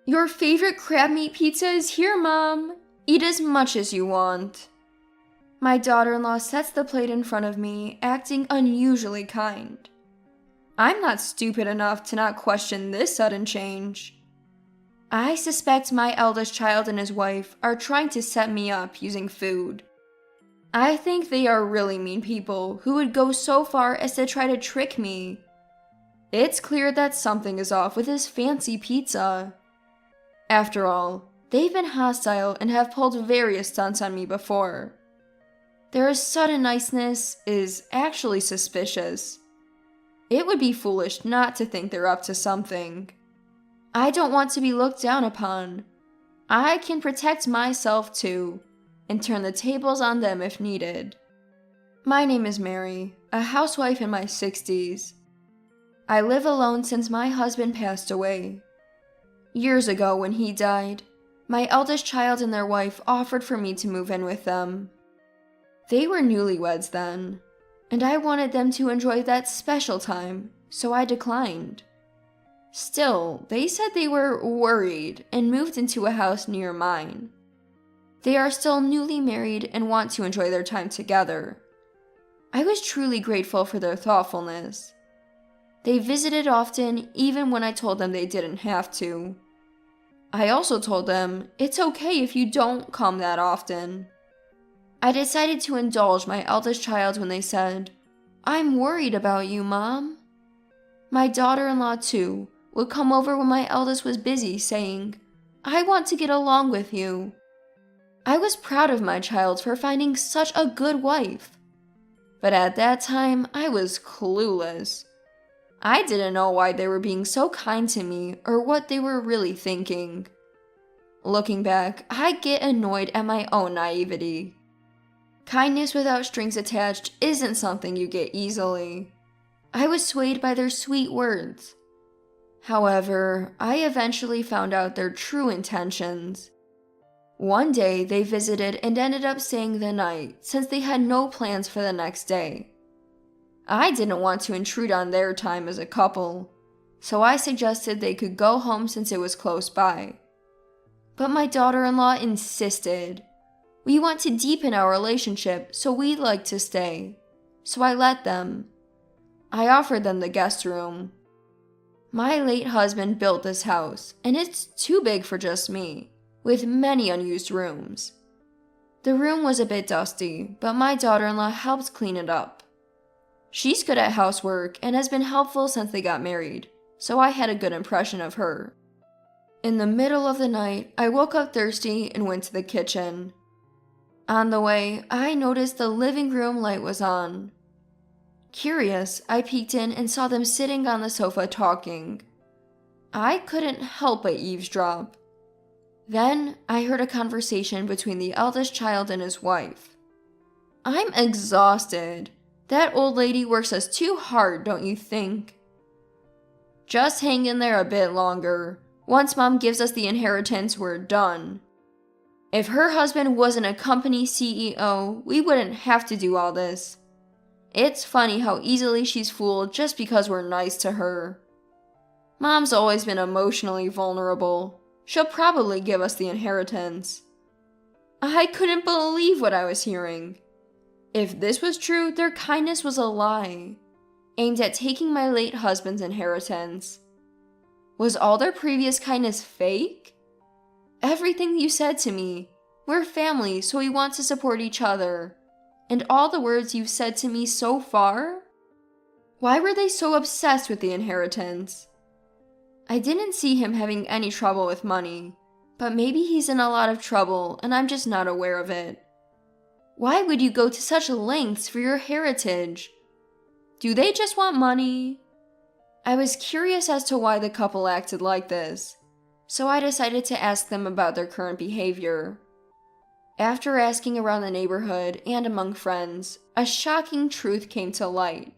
Your favorite crab meat pizza is here, Mom. Eat as much as you want. My daughter-in-law sets the plate in front of me, acting unusually kind. I'm not stupid enough to not question this sudden change. I suspect my eldest child and his wife are trying to set me up using food. I think they are really mean people who would go so far as to try to trick me. It's clear that something is off with this fancy pizza. After all, they've been hostile and have pulled various stunts on me before. Their sudden niceness is actually suspicious. It would be foolish not to think they're up to something. I don't want to be looked down upon. I can protect myself too, and turn the tables on them if needed. My name is Mary, a housewife in my 60s. I live alone since my husband passed away. Years ago when he died, my eldest child and their wife offered for me to move in with them. They were newlyweds then, and I wanted them to enjoy that special time, so I declined. Still, they said they were worried and moved into a house near mine. They are still newly married and want to enjoy their time together. I was truly grateful for their thoughtfulness. They visited often, even when I told them they didn't have to. I also told them it's okay if you don't come that often. I decided to indulge my eldest child when they said, "I'm worried about you, Mom." My daughter-in-law, too, would come over when my eldest was busy, saying, "I want to get along with you." I was proud of my child for finding such a good wife. But at that time, I was clueless. I didn't know why they were being so kind to me or what they were really thinking. Looking back, I get annoyed at my own naivety. Kindness without strings attached isn't something you get easily. I was swayed by their sweet words. However, I eventually found out their true intentions. One day, they visited and ended up staying the night since they had no plans for the next day. I didn't want to intrude on their time as a couple, so I suggested they could go home since it was close by. But my daughter-in-law insisted. We want to deepen our relationship, so we'd like to stay. So I let them. I offered them the guest room. My late husband built this house, and it's too big for just me, with many unused rooms. The room was a bit dusty, but my daughter-in-law helped clean it up. She's good at housework and has been helpful since they got married, so I had a good impression of her. In the middle of the night, I woke up thirsty and went to the kitchen. On the way, I noticed the living room light was on. Curious, I peeked in and saw them sitting on the sofa talking. I couldn't help but eavesdrop. Then, I heard a conversation between the eldest child and his wife. I'm exhausted. That old lady works us too hard, don't you think? Just hang in there a bit longer. Once Mom gives us the inheritance, we're done. If her husband wasn't a company CEO, we wouldn't have to do all this. It's funny how easily she's fooled just because we're nice to her. Mom's always been emotionally vulnerable. She'll probably give us the inheritance. I couldn't believe what I was hearing. If this was true, their kindness was a lie, aimed at taking my late husband's inheritance. Was all their previous kindness fake? Everything you said to me, we're family, so we want to support each other, and all the words you've said to me so far? Why were they so obsessed with the inheritance? I didn't see him having any trouble with money, but maybe he's in a lot of trouble and I'm just not aware of it. Why would you go to such lengths for your heritage? Do they just want money? I was curious as to why the couple acted like this, so I decided to ask them about their current behavior. After asking around the neighborhood and among friends, a shocking truth came to light.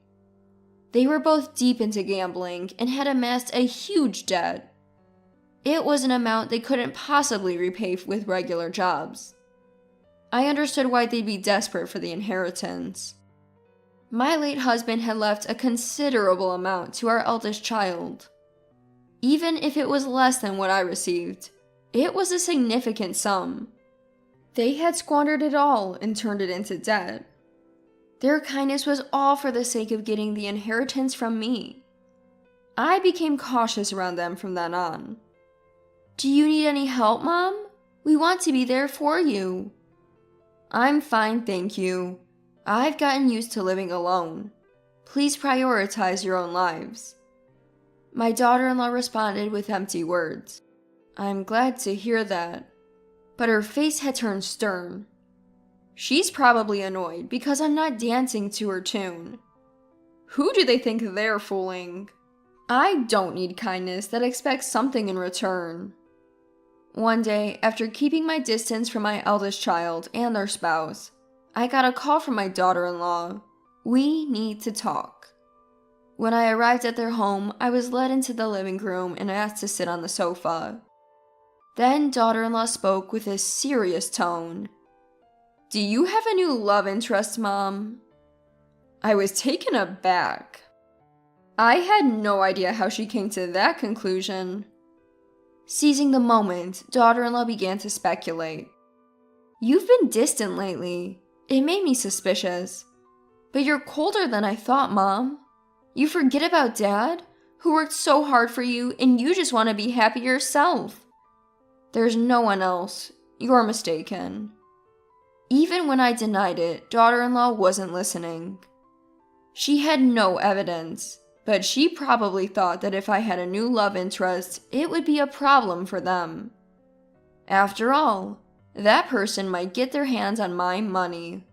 They were both deep into gambling and had amassed a huge debt. It was an amount they couldn't possibly repay with regular jobs. I understood why they'd be desperate for the inheritance. My late husband had left a considerable amount to our eldest child. Even if it was less than what I received, it was a significant sum. They had squandered it all and turned it into debt. Their kindness was all for the sake of getting the inheritance from me. I became cautious around them from then on. Do you need any help, Mom? We want to be there for you. I'm fine, thank you. I've gotten used to living alone. Please prioritize your own lives. My daughter-in-law responded with empty words. I'm glad to hear that. But her face had turned stern. She's probably annoyed because I'm not dancing to her tune. Who do they think they're fooling? I don't need kindness that expects something in return. One day, after keeping my distance from my eldest child and their spouse, I got a call from my daughter-in-law. We need to talk. When I arrived at their home, I was led into the living room and asked to sit on the sofa. Then daughter-in-law spoke with a serious tone. Do you have a new love interest, Mom? I was taken aback. I had no idea how she came to that conclusion. Seizing the moment, daughter-in-law began to speculate. You've been distant lately. It made me suspicious. But you're colder than I thought, Mom. You forget about Dad, who worked so hard for you, and you just want to be happy yourself. There's no one else. You're mistaken. Even when I denied it, daughter-in-law wasn't listening. She had no evidence, but she probably thought that if I had a new love interest, it would be a problem for them. After all, that person might get their hands on my money.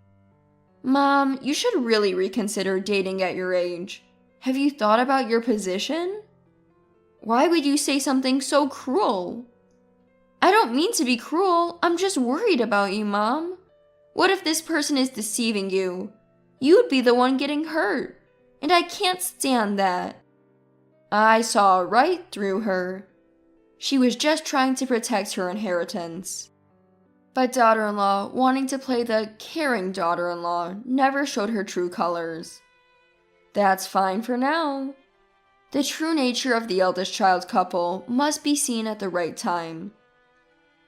Mom, you should really reconsider dating at your age. Have you thought about your position? Why would you say something so cruel? I don't mean to be cruel. I'm just worried about you, Mom. What if this person is deceiving you? You'd be the one getting hurt, and I can't stand that. I saw right through her. She was just trying to protect her inheritance. But daughter-in-law, wanting to play the caring daughter-in-law, never showed her true colors. That's fine for now. The true nature of the eldest child couple must be seen at the right time.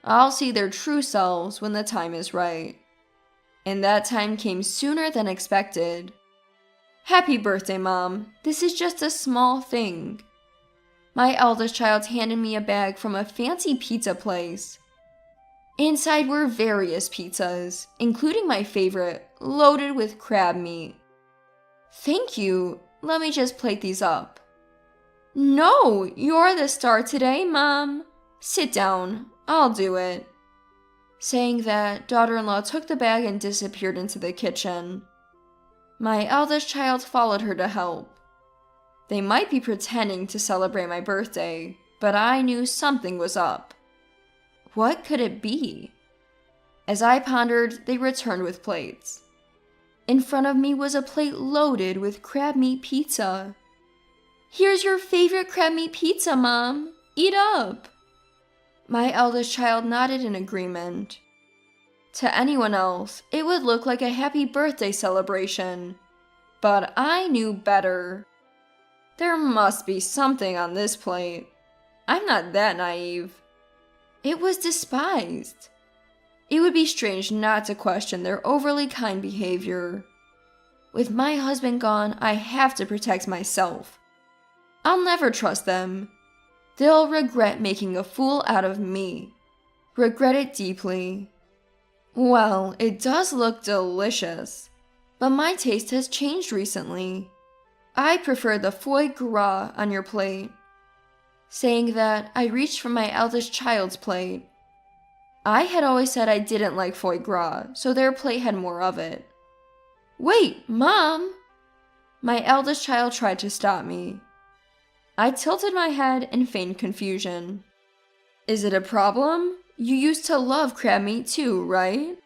I'll see their true selves when the time is right. And that time came sooner than expected. Happy birthday, Mom. This is just a small thing. My eldest child handed me a bag from a fancy pizza place. Inside were various pizzas, including my favorite, loaded with crab meat. Thank you. Let me just plate these up. No, you're the star today, Mom. Sit down. I'll do it. Saying that, daughter-in-law took the bag and disappeared into the kitchen. My eldest child followed her to help. They might be pretending to celebrate my birthday, but I knew something was up. What could it be? As I pondered, they returned with plates. In front of me was a plate loaded with crab meat pizza. Here's your favorite crab meat pizza, Mom. Eat up. My eldest child nodded in agreement. To anyone else, it would look like a happy birthday celebration. But I knew better. There must be something on this plate. I'm not that naive. It was despised. It would be strange not to question their overly kind behavior. With my husband gone, I have to protect myself. I'll never trust them. They'll regret making a fool out of me. Regret it deeply. Well, it does look delicious, but my taste has changed recently. I prefer the foie gras on your plate. Saying that, I reached for my eldest child's plate. I had always said I didn't like foie gras, so their plate had more of it. Wait, Mom! My eldest child tried to stop me. I tilted my head and feigned confusion. Is it a problem? You used to love crab meat too, right?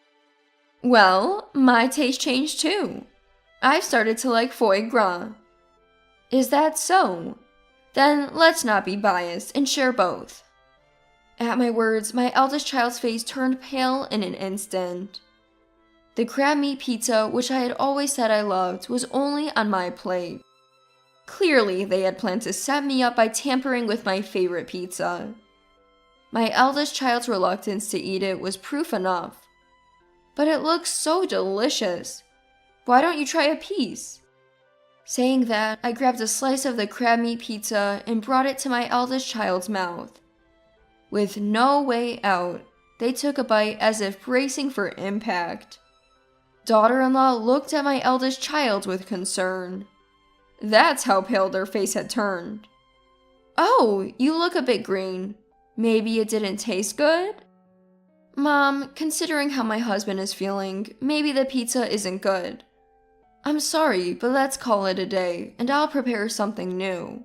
Well, my taste changed too. I've started to like foie gras. Is that so? Then let's not be biased and share both. At my words, my eldest child's face turned pale in an instant. The crab meat pizza, which I had always said I loved, was only on my plate. Clearly, they had planned to set me up by tampering with my favorite pizza. My eldest child's reluctance to eat it was proof enough. But it looks so delicious. Why don't you try a piece? Saying that, I grabbed a slice of the crab meat pizza and brought it to my eldest child's mouth. With no way out, they took a bite as if bracing for impact. Daughter-in-law looked at my eldest child with concern. That's how pale their face had turned. Oh, you look a bit green. Maybe it didn't taste good? Mom, considering how my husband is feeling, maybe the pizza isn't good. I'm sorry, but let's call it a day, and I'll prepare something new.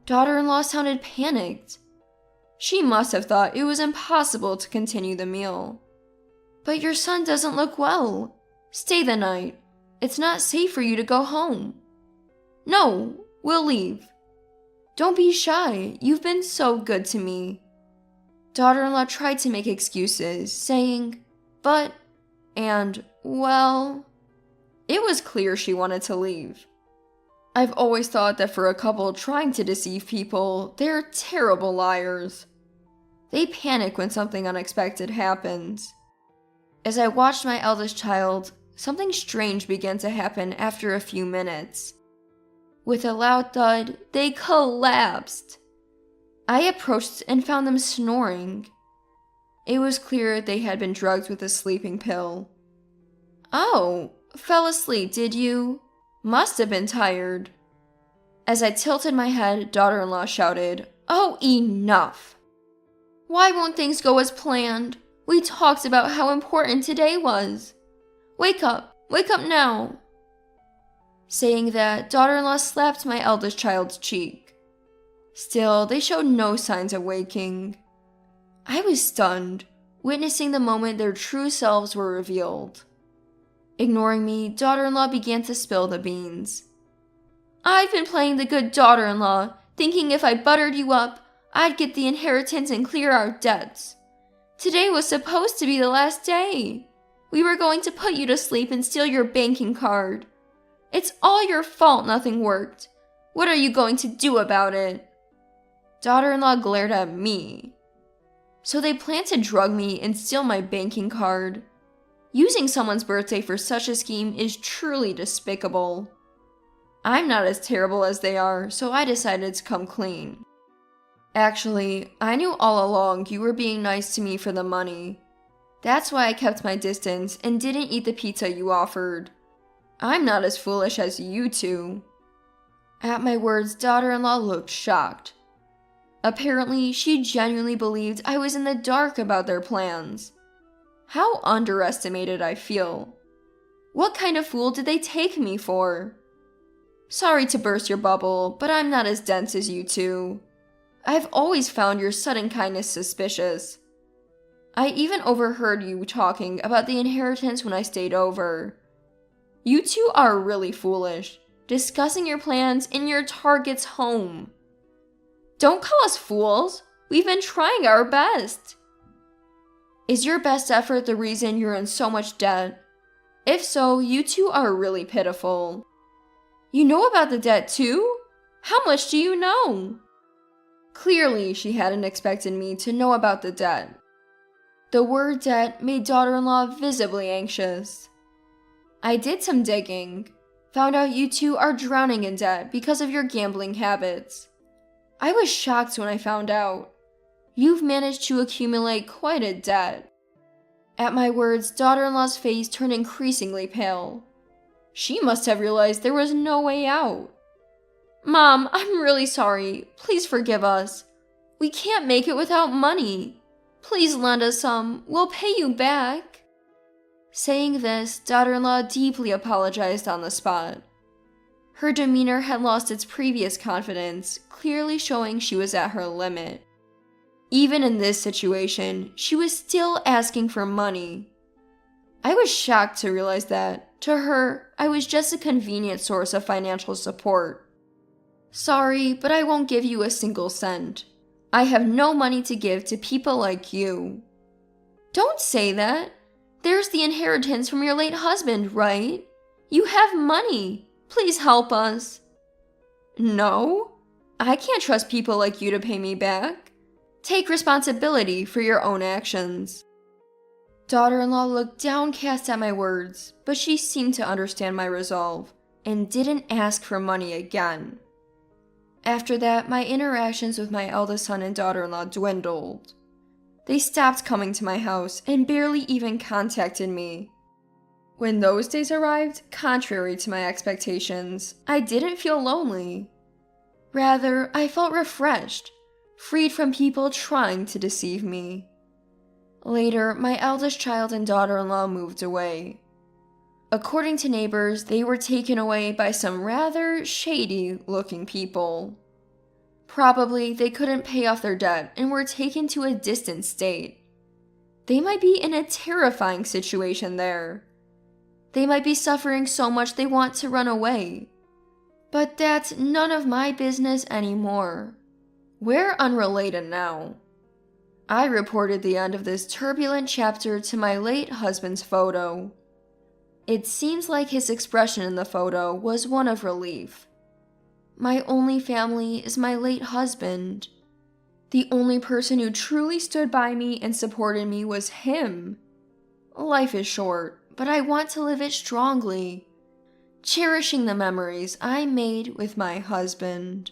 Daughter-in-law sounded panicked. She must have thought it was impossible to continue the meal. But your son doesn't look well. Stay the night. It's not safe for you to go home. No, we'll leave. Don't be shy. You've been so good to me. Daughter-in-law tried to make excuses, saying, but, and, well. It was clear she wanted to leave. I've always thought that for a couple trying to deceive people, they're terrible liars. They panic when something unexpected happens. As I watched my eldest child, something strange began to happen after a few minutes. With a loud thud, they collapsed. I approached and found them snoring. It was clear they had been drugged with a sleeping pill. Oh, fell asleep, did you? Must have been tired. As I tilted my head, daughter-in-law shouted, "Oh, enough! Why won't things go as planned? We talked about how important today was. Wake up now." Saying that, daughter-in-law slapped my eldest child's cheek. Still, they showed no signs of waking. I was stunned, witnessing the moment their true selves were revealed. Ignoring me, daughter-in-law began to spill the beans. I've been playing the good daughter-in-law, thinking if I buttered you up, I'd get the inheritance and clear our debts. Today was supposed to be the last day. We were going to put you to sleep and steal your banking card. It's all your fault nothing worked. What are you going to do about it? Daughter-in-law glared at me. So they planned to drug me and steal my banking card. Using someone's birthday for such a scheme is truly despicable. I'm not as terrible as they are, so I decided to come clean. Actually, I knew all along you were being nice to me for the money. That's why I kept my distance and didn't eat the pizza you offered. I'm not as foolish as you two. At my words, daughter-in-law looked shocked. Apparently, she genuinely believed I was in the dark about their plans. How underestimated I feel. What kind of fool did they take me for? Sorry to burst your bubble, but I'm not as dense as you two. I've always found your sudden kindness suspicious. I even overheard you talking about the inheritance when I stayed over. You two are really foolish, discussing your plans in your target's home. Don't call us fools. We've been trying our best. Is your best effort the reason you're in so much debt? If so, you two are really pitiful. You know about the debt too? How much do you know? Clearly, she hadn't expected me to know about the debt. The word debt made daughter-in-law visibly anxious. I did some digging, found out you two are drowning in debt because of your gambling habits. I was shocked when I found out. You've managed to accumulate quite a debt. At my words, daughter-in-law's face turned increasingly pale. She must have realized there was no way out. Mom, I'm really sorry. Please forgive us. We can't make it without money. Please lend us some. We'll pay you back. Saying this, daughter-in-law deeply apologized on the spot. Her demeanor had lost its previous confidence, clearly showing she was at her limit. Even in this situation, she was still asking for money. I was shocked to realize that, to her, I was just a convenient source of financial support. Sorry, but I won't give you a single cent. I have no money to give to people like you. Don't say that. There's the inheritance from your late husband, right? You have money. Please help us. No, I can't trust people like you to pay me back. Take responsibility for your own actions. Daughter-in-law looked downcast at my words, but she seemed to understand my resolve and didn't ask for money again. After that, my interactions with my eldest son and daughter-in-law dwindled. They stopped coming to my house and barely even contacted me. When those days arrived, contrary to my expectations, I didn't feel lonely. Rather, I felt refreshed, freed from people trying to deceive me. Later, my eldest child and daughter-in-law moved away. According to neighbors, they were taken away by some rather shady-looking people. Probably they couldn't pay off their debt and were taken to a distant state. They might be in a terrifying situation there. They might be suffering so much they want to run away. But that's none of my business anymore. We're unrelated now. I reported the end of this turbulent chapter to my late husband's photo. It seems like his expression in the photo was one of relief. My only family is my late husband. The only person who truly stood by me and supported me was him. Life is short, but I want to live it strongly, cherishing the memories I made with my husband.